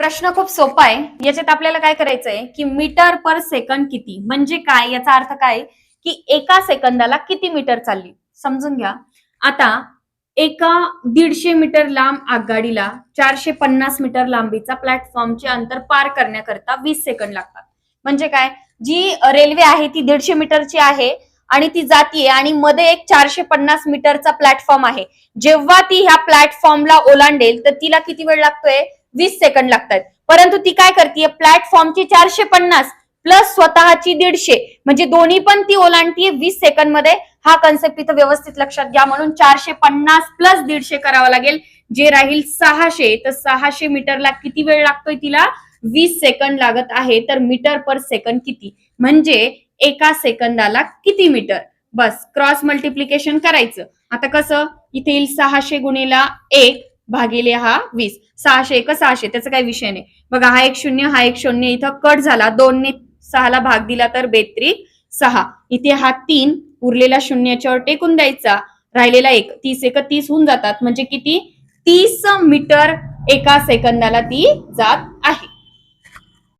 प्रश्न खूप सोपा आहे. याच्यात आपल्याला काय करायचंय की मीटर पर सेकंड किती म्हणजे काय, याचा अर्थ काय की एका सेकंदाला किती मीटर चालली समजून घ्या. आता एका 150 मीटर लांब आगगाडीला 450 मीटर लांबीचा प्लॅटफॉर्मचे अंतर पार करण्याकरता 20 सेकंद लागतात. म्हणजे काय, जी रेल्वे आहे ती 150 मीटरची आहे आणि ती जातीये आणि मध्ये एक 450 मीटरचा प्लॅटफॉर्म आहे. जेव्हा ती ह्या प्लॅटफॉर्मला ओलांडेल तर तिला किती वेळ लागतोय, 20 सेकंद लागतात. परंतु ती काय करते, प्लॅटफॉर्मची 450 प्लस स्वतःची 150 म्हणजे दोन्ही पण ती ओलांडतीये 20 सेकंद मध्ये. हा कन्सेप्ट इथं व्यवस्थित लक्षात घ्या. म्हणून 450 प्लस 150 करावा लागेल, जे राहील 600. तर 600 मीटरला किती वेळ लागतोय तिला, 20 सेकंद लागत आहे. तर मीटर पर सेकंद किती म्हणजे एका सेकंदाला किती मीटर, बस क्रॉस मल्टिप्लिकेशन करायचं. आता कसं, इथे येईल 600 गुणिला 1 भागिले हा 20. 600 एक 600, त्याचा काही विषय नाही. बघा हा एक शून्य, हा एक शून्य इथं कट झाला. 2 ने 6 ला भाग दिला तर 42 6. इथे हा 3 उरलेला शून्याच्यावर टेकून द्यायचा, राहिलेला 1. 30 एक 30 होऊन जातात. म्हणजे किती, 30 मीटर एका सेकंदाला ती जात आहे.